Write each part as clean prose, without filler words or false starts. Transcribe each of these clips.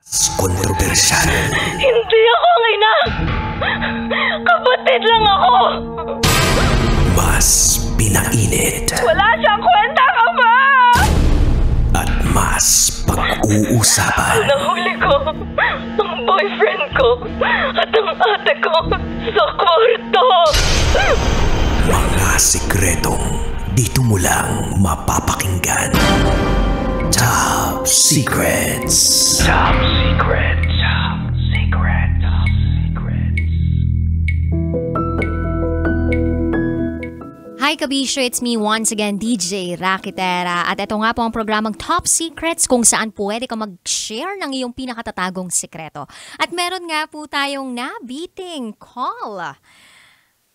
Kontrobersyal. Hindi ako ang ina! Kapatid lang ako! Mas pinainit. Wala siyang kwenta ka ba? At mas pag-uusapan. Nahuli ko ang boyfriend ko at ang ate ko sa kwarto! Mga sikretong dito mo lang mapapakinggan. Top Secrets. Top Secrets. Top Secrets. Top Secrets. Hi Kabisyo, it's me once again, DJ Rakitera. At ito nga po ang programang Top Secrets kung saan pwede ka mag-share ng iyong pinakatatagong sikreto. At meron nga po tayong nabiting call.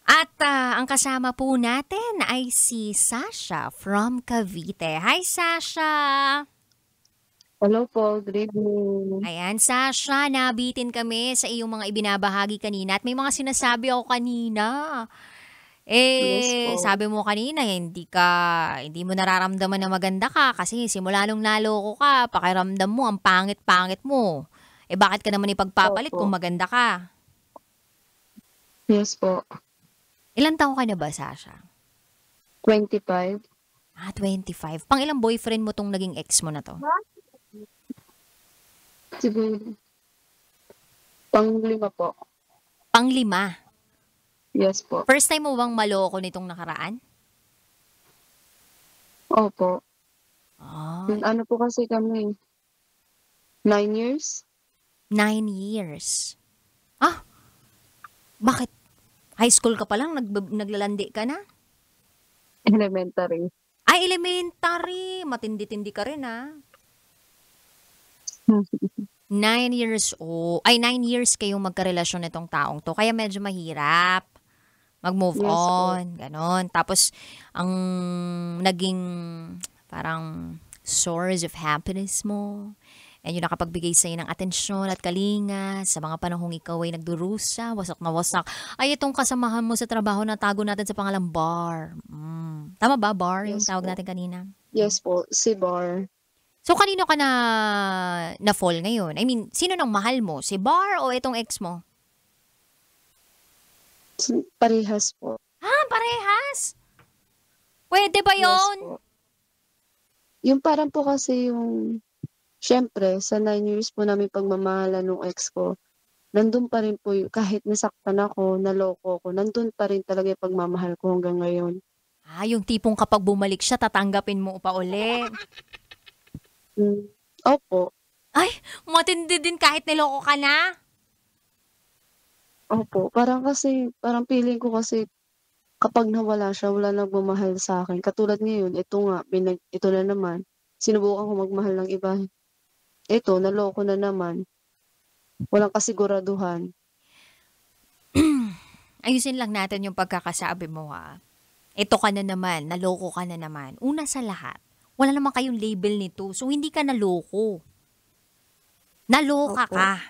At ang kasama po natin ay si Sasha from Cavite. Hi Sasha! Hello po, good evening. Ayan Sasha, nabitin kami sa iyong mga ibinabahagi kanina at may mga sinasabi ako kanina. Yes po. Sabi mo kanina, hindi mo nararamdaman na maganda ka kasi simula nung naloko ka, pakiramdam mo, ang pangit-pangit mo. Bakit ka naman ipagpapalit Opo. kung maganda ka? Yes po. Ilang taon ka na ba, Sasha? 25. 25. Pang ilang boyfriend mo tong naging ex mo na to? Siguro. Pang-5 po. Pang 5. Yes po. First time mo bang maloko nitong nakaraan? Opo. Ah, Ano po kasi kami, 9 years? 9 years. Ah, bakit? High school ka pa lang, naglalandi ka na? Elementary. Ay, elementary. Matindi-tindi ka rin, ah. 9 years old. Ay, 9 years kayong magkarelasyon nitong taong to. Kaya medyo mahirap mag-move Yes po. on. Ganon. Tapos, ang naging parang source of happiness mo. And yung nakapagbigay sa'yo ng atensyon at kalinga sa mga panahong ikaw ay nagdurusa, wasak na wasak. Ay, itong kasamahan mo sa trabaho na tago natin sa pangalang Bar. Tama ba, Bar? Yung Yes tawag po. natin kanina. Yes po, si Bar. So, kanino ka na fall ngayon? I mean, sino nang mahal mo? Si Bar o itong ex mo? Parehas po. Parehas! Pwede ba Yes yon? po. Yung parang po kasi yung, syempre, sa 9 years po namin pagmamahalan ng ex ko, nandun pa rin po yung, kahit nasaktan ako, naloko ko, nandun pa rin talaga yung pagmamahal ko hanggang ngayon. Yung tipong kapag bumalik siya, tatanggapin mo pa uli. Opo. Ay, matindi din kahit niloko ka na. Opo, parang feeling ko kasi kapag nawala siya, wala nagmamahal sa akin. Katulad ngayon, ito na naman. Sinubukan ko magmahal ng iba. Ito, naloko na naman. Walang kasiguraduhan. Ayusin lang natin yung pagkakasabi mo, ha. Ito ka na naman, naloko ka na naman. Una sa lahat, wala naman kayong label nito. So, hindi ka naloko. Naloka Opo. ka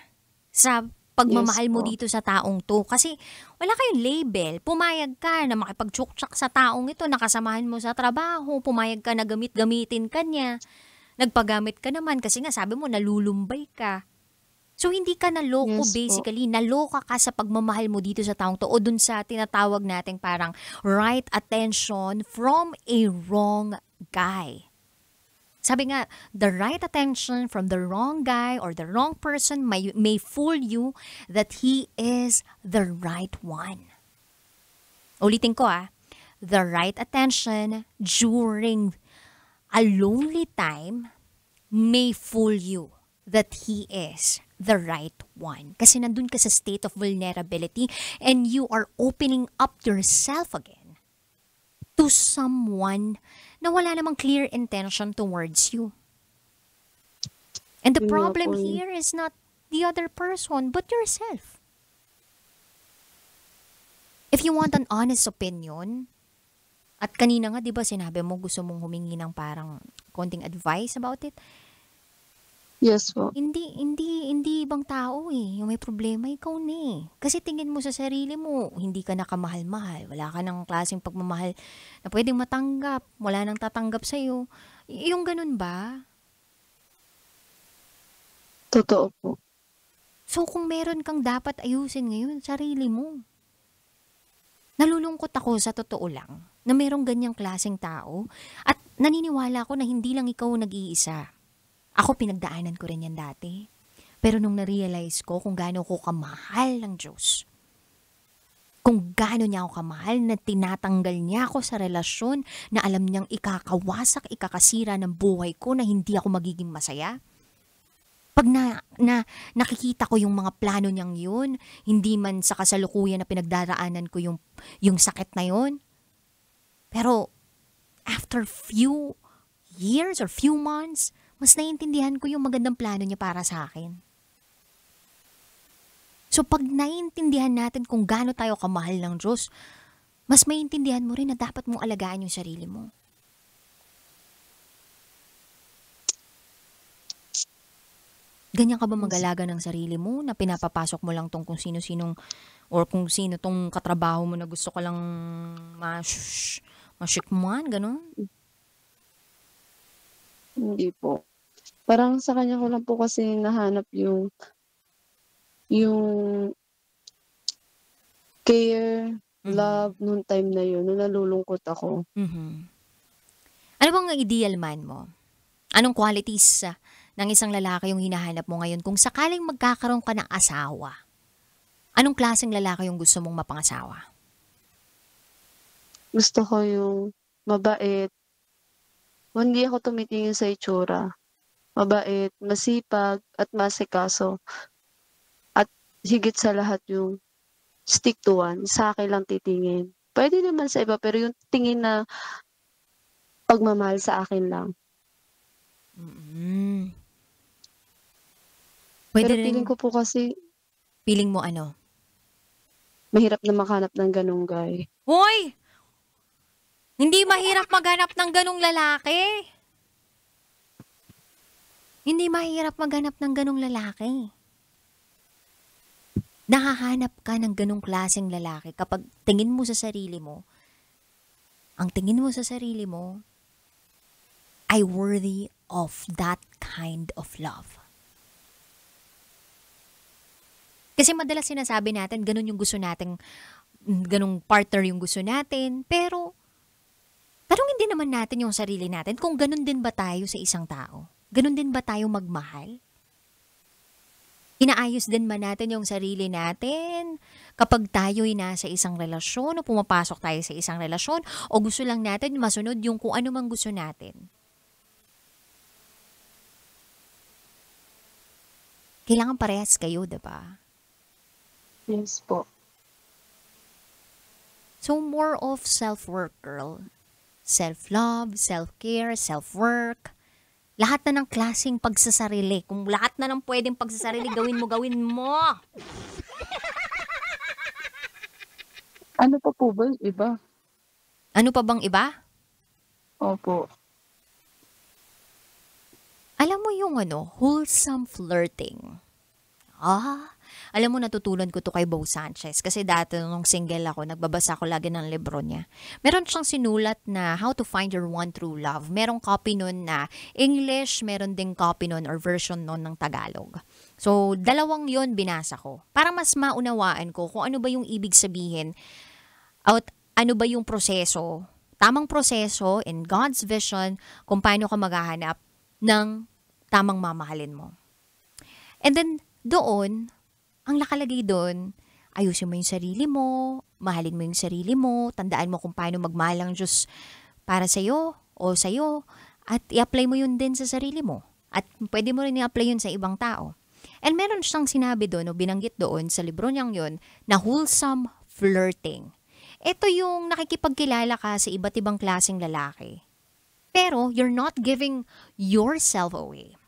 sa pagmamahal Yes mo po. dito sa taong to. Kasi wala kayong label. Pumayag ka na makipag-tsuktsak sa taong ito, nakasamahan mo sa trabaho, pumayag ka na gamitin ka niya. Nagpagamit ka naman kasi nga sabi mo nalulumbay ka. So hindi ka naloko Yes po. basically, naloka ka sa pagmamahal mo dito sa taong to o dun sa tinatawag nating parang right attention from a wrong guy. Sabi nga, the right attention from the wrong guy or the wrong person may fool you that he is the right one. Ulitin ko, the right attention during a lonely time may fool you that he is the right one. Kasi nandun ka sa state of vulnerability and you are opening up yourself again to someone na wala namang clear intention towards you. And the Yun nga problem po eh. here is not the other person, but yourself. If you want an honest opinion, at kanina nga, di ba sinabi mo gusto mong humingi ng parang konting advice about it? Yes po. Hindi ibang tao eh. Yung may problema, ikaw na eh. Kasi tingin mo sa sarili mo, hindi ka nakamahal-mahal. Wala ka ng klaseng pagmamahal na pwedeng matanggap. Wala nang tatanggap sa'yo. Yung ganun ba? Totoo po. So kung meron kang dapat ayusin ngayon, sarili mo. Nalulungkot ako sa totoo lang na merong ganyang klaseng tao at naniniwala ko na hindi lang ikaw nag-iisa. Ako pinagdaanan ko rin yan dati. Pero nung na-realize ko kung gaano ko kamahal ng Diyos, kung gaano niya ako kamahal na tinatanggal niya ako sa relasyon na alam niyang ikakawasak, ikakasira ng buhay ko na hindi ako magiging masaya, pag nakikita ko yung mga plano niyang yun, hindi man sa kasalukuyan na pinagdaraanan ko yung sakit na yun. Pero after few years or few months, mas naiintindihan ko yung magandang plano niya para sa akin. So pag naiintindihan natin kung gaano tayo kamahal ng Diyos, mas maiintindihan mo rin na dapat mong alagaan yung sarili mo. Ganyan ka ba mag-alaga ng sarili mo na pinapapasok mo lang tong kung sino-sinong or kung sino tong katrabaho mo na gusto ka lang masyikmuan, gano'n? Hindi po. Parang sa kanya ko lang po kasi nahanap yung care, love nung time na yun, nung nalulungkot ako. Ano bang ideal man mo? Anong qualities ng isang lalaki yung hinahanap mo ngayon kung sakaling magkakaroon ka ng asawa? Anong klaseng lalaki yung gusto mong mapangasawa? Gusto ko yung mabait. Hindi ako tumitingin sa itsura. Mabait, masipag, at masikaso. At higit sa lahat yung stick to one. Sa akin lang titingin. Pwede naman sa iba, pero yung tingin na pagmamahal sa akin lang. Pwede Pero feeling ko po kasi Feeling mo ano? mahirap na makahanap ng ganong guy. Hoy! Hindi mahirap maghanap ng ganong lalaki. Hindi mahirap maghanap ng ganong lalaki. Nakahanap ka ng ganong klaseng lalaki kapag tingin mo sa sarili mo, ang tingin mo sa sarili mo ay worthy of that kind of love. Kasi madalas sinasabi natin, ganun yung gusto natin, ganung partner yung gusto natin, pero tanungin din naman natin yung sarili natin kung ganun din ba tayo sa isang tao? Ganun din ba tayo magmahal? Inaayos din ba natin yung sarili natin kapag tayo'y nasa isang relasyon o pumapasok tayo sa isang relasyon o gusto lang natin masunod yung kung ano mang gusto natin? Kailangan parehas kayo, diba? Yes po. So more of self-work, girl. Self-love, self-care, self-work. Lahat na ng klaseng pagsasarili. Kung lahat na ng pwedeng pagsasarili, gawin mo. Ano pa po ba yung iba? Ano pa bang iba? Opo. Alam mo yung wholesome flirting. Alam mo, natutunan ko to kay Bo Sanchez kasi dati nung single ako, nagbabasa ko lagi ng libro niya. Meron siyang sinulat na How to Find Your One True Love. Merong copy nun na English, meron ding copy nun or version nun ng Tagalog. So, dalawang yon binasa ko. Para mas maunawaan ko kung ano ba yung ibig sabihin at ano ba yung proseso, tamang proseso in God's vision kung paano ka maghahanap ng tamang mamahalin mo. And then, doon, ang nakalagay doon, ayusin mo yung sarili mo, mahalin mo yung sarili mo, tandaan mo kung paano magmahal ang Diyos para sa'yo o sa'yo, at i-apply mo yun din sa sarili mo. At pwede mo rin i-apply yun sa ibang tao. And meron siyang sinabi doon o binanggit doon sa libro niyang yun na wholesome flirting. Ito yung nakikipagkilala ka sa iba't ibang klaseng lalaki. Pero you're not giving yourself away.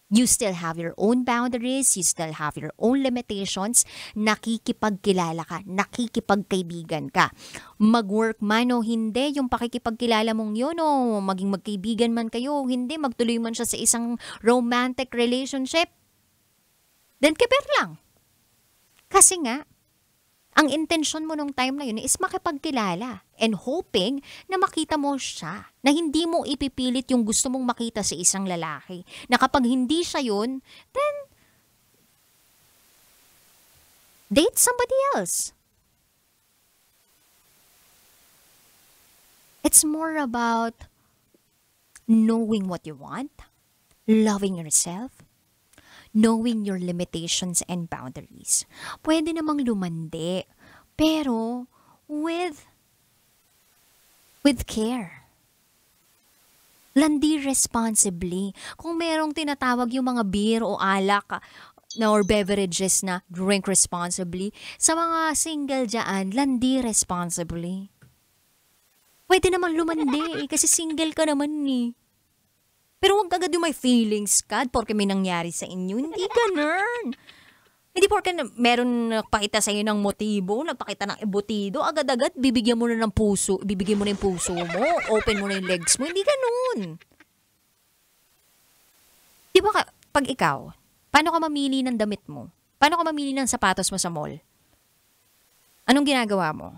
You still have your own boundaries, you still have your own limitations, nakikipagkilala ka, nakikipagkaibigan ka. Mag-work man o hindi, yung pakikipagkilala mong yun o maging magkaibigan man kayo, hindi magtuloy man siya sa isang romantic relationship, then keep it lang. Kasi nga, Ang intensyon mo nung time na yun is makipagkilala and hoping na makita mo siya. Na hindi mo ipipilit yung gusto mong makita sa isang lalaki. Na kapag hindi siya yun, then date somebody else. It's more about knowing what you want, loving yourself, knowing your limitations and boundaries. Pwede namang lumandi, pero with care. Landi responsibly. Kung merong tinatawag yung mga beer o alak na or beverages na drink responsibly, sa mga single dyan, landi responsibly. Pwede naman lumandi kasi single ka naman eh. Pero huwag agad yung may feelings ka porque may nangyari sa inyo. Hindi ganun. Hindi porque meron nagpakita sa iyo ng motibo, nagpakita ng ebotido, agad-agad bibigyan mo na ng puso, ibibigay mo na yung puso mo, open mo na yung legs mo. Hindi ganun. Di ba pag ikaw, paano ka mamili ng damit mo? Paano ka mamili ng sapatos mo sa mall? Anong ginagawa mo?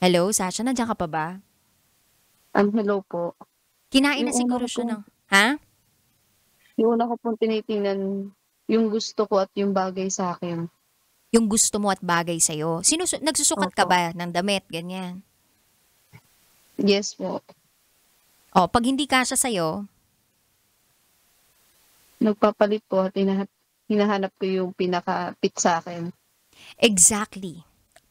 Hello, Sasha, nandiyan ka pa ba? Hello po. Kinain na Yung siguro una siya ko ng... Ha? Yung una ko pong tinitingnan yung gusto ko at yung bagay sa akin. Yung gusto mo at bagay sa'yo. Nagsusukat ka Opo. ba ng damit? Ganyan. Yes po. O, pag hindi kasya sa'yo, Nagpapalit po at hinahanap ko yung pinaka-fit sa akin. exactly.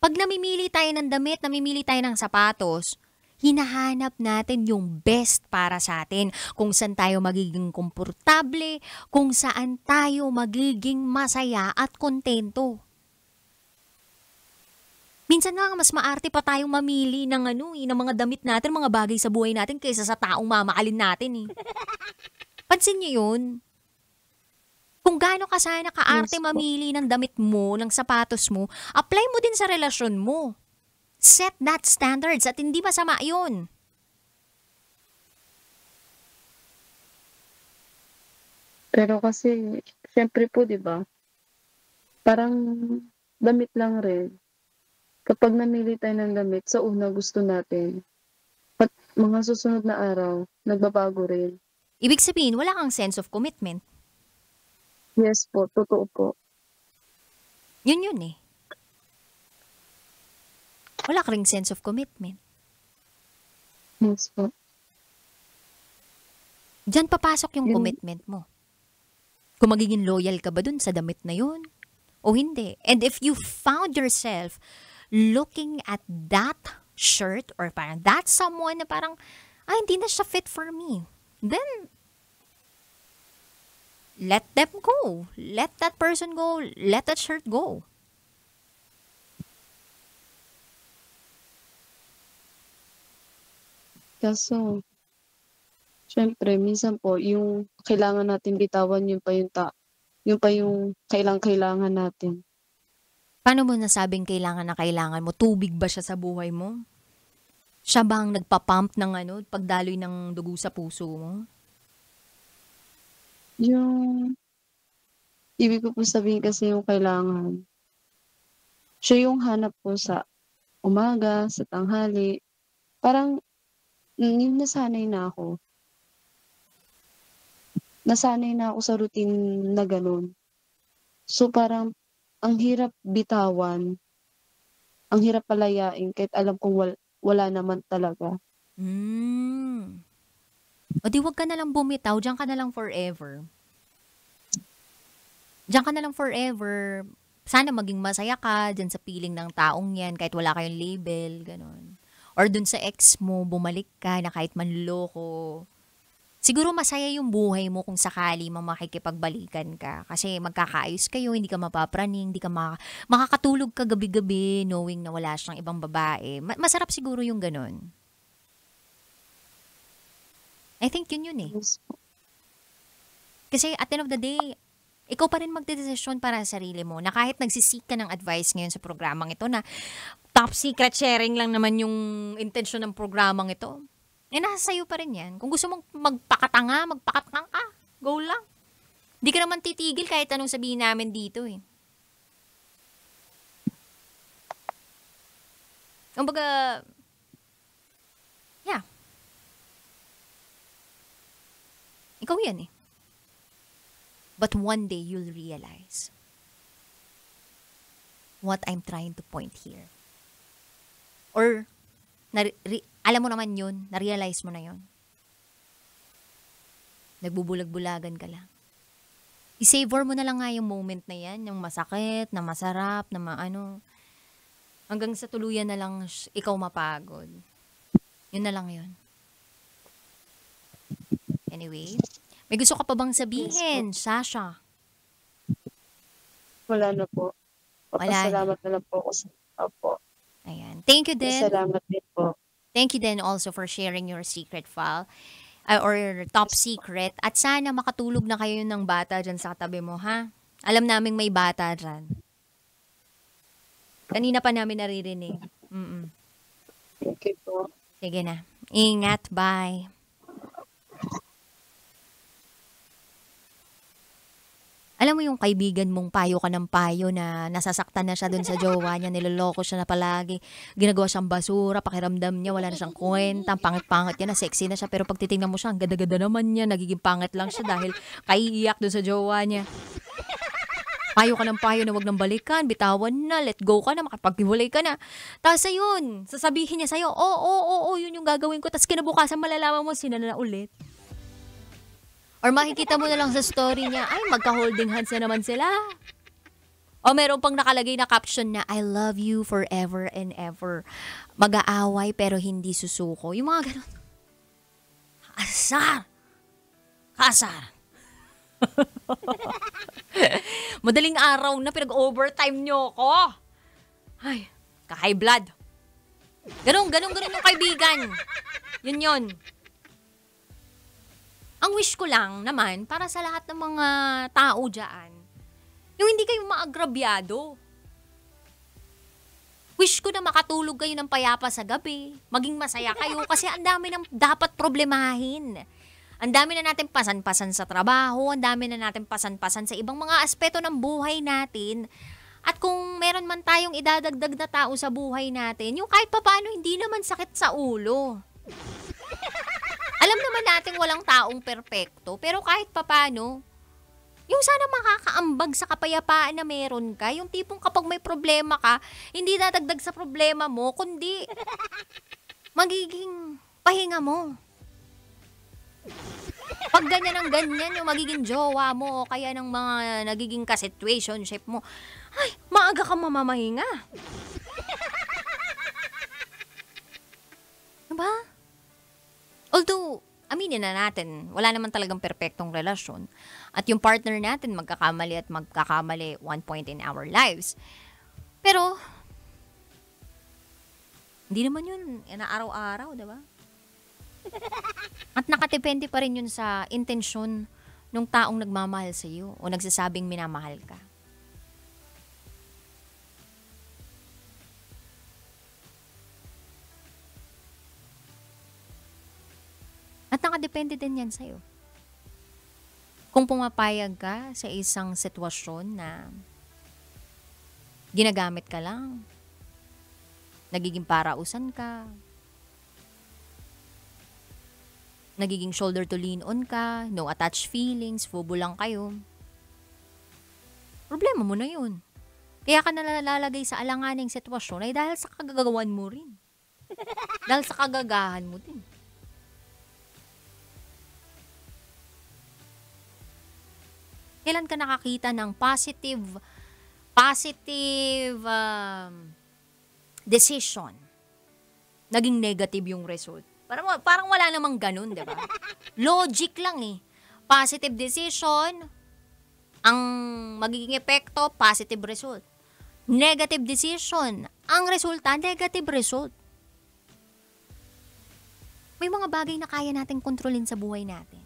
Pag namimili tayo ng damit, namimili tayo ng sapatos, hinahanap natin yung best para sa atin. Kung saan tayo magiging komportable, kung saan tayo magiging masaya at kontento. Minsan nga mas maarte pa tayong mamili ng ng mga damit natin, mga bagay sa buhay natin kaysa sa taong mamaalin natin eh. Pansin niyo yun? Kung gaano ka sana kaarte Yes po. mamili ng damit mo, ng sapatos mo, apply mo din sa relasyon mo. Set that standards at hindi masama yun. Pero kasi, syempre po, di ba? Parang damit lang rin. Kapag namili tayo ng damit, sa una gusto natin. At mga susunod na araw, nagbabago rin. Ibig sabihin, wala kang sense of commitment. Yes po, totoo po. Yun eh. Wala ka ring sense of commitment. Yes po. Diyan papasok yung Yun. commitment mo. Kung magiging loyal ka ba dun sa damit na yun? O hindi? And if you found yourself looking at that shirt or parang that someone na parang, hindi na siya fit for me. Then, let them go. Let that person go. Let that shirt go. Kaso, syempre, minsan po, yung kailangan natin bitawan, yun pa yung kailangan natin. Paano mo nasabing kailangan na kailangan mo? Tubig ba siya sa buhay mo? Siya ba ang nagpapump ng pagdaloy ng dugo sa puso mo? Yung, ibig ko po sabihin kasi yung kailangan, siya yung hanap ko sa umaga, sa tanghali. Parang, yung nasanay na ako. Nasanay na ako sa routine na ganun. So parang, ang hirap bitawan, ang hirap palayain kahit alam kong wala naman talaga. O di wag ka na lang bumitaw, diyan ka na lang forever. Diyan ka na lang forever. Sana maging masaya ka dyan sa feeling ng taong yan kahit wala kayong label, ganun. Or dun sa ex mo, bumalik ka na kahit manloko. Siguro masaya yung buhay mo kung sakali makikipagbalikan ka. Kasi magkakaayos kayo, hindi ka mapapraning, hindi ka makakatulog ka gabi-gabi knowing na wala siyang ibang babae. Masarap siguro yung ganun. I think yun eh. Yes po. Kasi at the end of the day, ikaw pa rin magdedesisyon para sa sarili mo na kahit nagsisik ka ng advice ngayon sa programang ito na top secret sharing lang naman yung intensyon ng programang ito, nasa sayo pa rin yan. Kung gusto mong magpakatanga ka, go lang. Di ka naman titigil kahit anong sabihin namin dito eh. Kumbaga, yeah. Ikaw yan eh. But one day, you'll realize what I'm trying to point here. Or, alam mo naman yun, na-realize mo na yun. Nagbubulag-bulagan ka lang. I-savor mo na lang nga yung moment na yan, yung masakit, na masarap, na maano. Hanggang sa tuluyan na lang ikaw mapagod. Yun na lang yun. Anyway, may gusto ka pa bang sabihin, Sasha? Wala na po. Wala. Salamat na lang po ako sa po. Ayan. Thank you din. Salamat din po. Thank you din also for sharing your secret file or top secret. At sana makatulog na kayo ng bata dyan sa katabi mo, ha? Alam naming may bata dyan. Kanina pa namin naririnig. Okay po. Sige na. Ingat. Bye. Alam mo yung kaibigan mong payo ka ng payo na nasasaktan na siya dun sa jowa niya, niloloko siya na palagi, ginagawa siyang basura, pakiramdam niya, wala na siyang kwenta, pangit-pangit niya na, sexy na siya, pero pag titingnan mo siya, ang gada-gada naman niya, nagiging pangit lang siya dahil kaiiyak dun sa jowa niya. Payo ka ng payo na wag nang balikan, bitawan na, let go ka na, makapaghiwalay ka na. Tapos ayun, sasabihin niya sa'yo, oo, yun yung gagawin ko, tapos kinabukasan malalaman mo, sina na ulit. Or makikita mo na lang sa story niya, ay, magka-holding hands na naman sila. O meron pang nakalagay na caption na, I love you forever and ever. Mag-aaway pero hindi susuko. Yung mga ganun. Kasar. Madaling araw na pinag-overtime niyo ako. Ay, ka-high blood. Ganun yung kaibigan. Yun. Ang wish ko lang naman, para sa lahat ng mga tao dyan, yung hindi kayo maagrabyado. Wish ko na makatulog kayo ng payapa sa gabi, maging masaya kayo, kasi ang dami ng dapat problemahin. Ang dami na natin pasan-pasan sa trabaho, ang dami na natin pasan-pasan sa ibang mga aspeto ng buhay natin. At kung meron man tayong idadagdag na tao sa buhay natin, yung kahit papaano hindi naman sakit sa ulo. Alam naman natin walang taong perpekto, pero kahit papano, yung sana makakaambag sa kapayapaan na meron ka, yung tipong kapag may problema ka, hindi dadagdag sa problema mo, kundi magiging pahinga mo. Pag ganyan ang ganyan, yung magiging jowa mo, o kaya ng mga nagiging ka-situationship mo, ay, maaga ka mamamahinga. Diba? Although, aminin na natin, wala naman talagang perpektong relasyon. At yung partner natin magkakamali one point in our lives. Pero, hindi naman yun inaaraw-araw, diba? At nakadepende pa rin yun sa intensyon ng taong nagmamahal sa iyo o nagsasabing minamahal ka. At nakadepende din yan sa'yo. Kung pumapayag ka sa isang sitwasyon na ginagamit ka lang, nagiging parausan ka, nagiging shoulder to lean on ka, no attached feelings, fubo lang kayo, problema mo na yun. Kaya ka nalalagay sa alanganing sitwasyon ay dahil sa kagagawan mo rin. Dahil sa kagagahan mo din. Kailan ka nakakita ng positive decision? Naging negative yung result. Parang wala namang ganun, diba? Logic lang eh. Positive decision, ang magiging epekto, positive result. Negative decision, ang resulta, negative result. May mga bagay na kaya natin kontrolin sa buhay natin.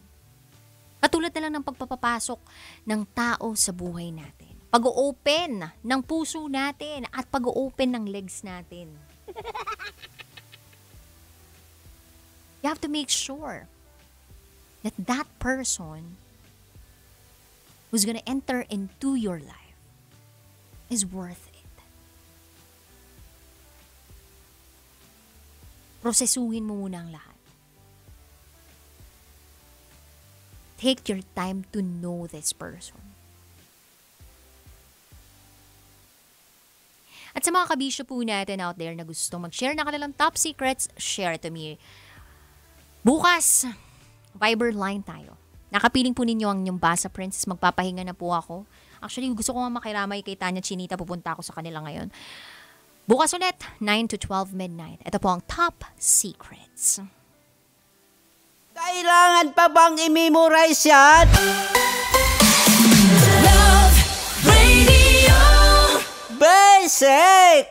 Katulad na lang ng pagpapapasok ng tao sa buhay natin. Pag-o-open ng puso natin at pag-o-open ng legs natin. You have to make sure that that person who's gonna enter into your life is worth it. Prosesuhin mo muna ang lahat. Take your time to know this person. At sa mga kabisyo po natin out there na gustong mag-share ng kanilang top secrets, share it to me. Bukas, Viber line tayo. Nakapiling po ninyo ang inyong Basa Princess. Magpapahinga na po ako. Actually, gusto ko nga makiramay kay Tanya Chinita. Pupunta ako sa kanila ngayon. Bukas ulit, 9 to 12 midnight. Ito po ang Top Secrets. Kailangan pa bang i-memorize yan? Love Radio. Basic!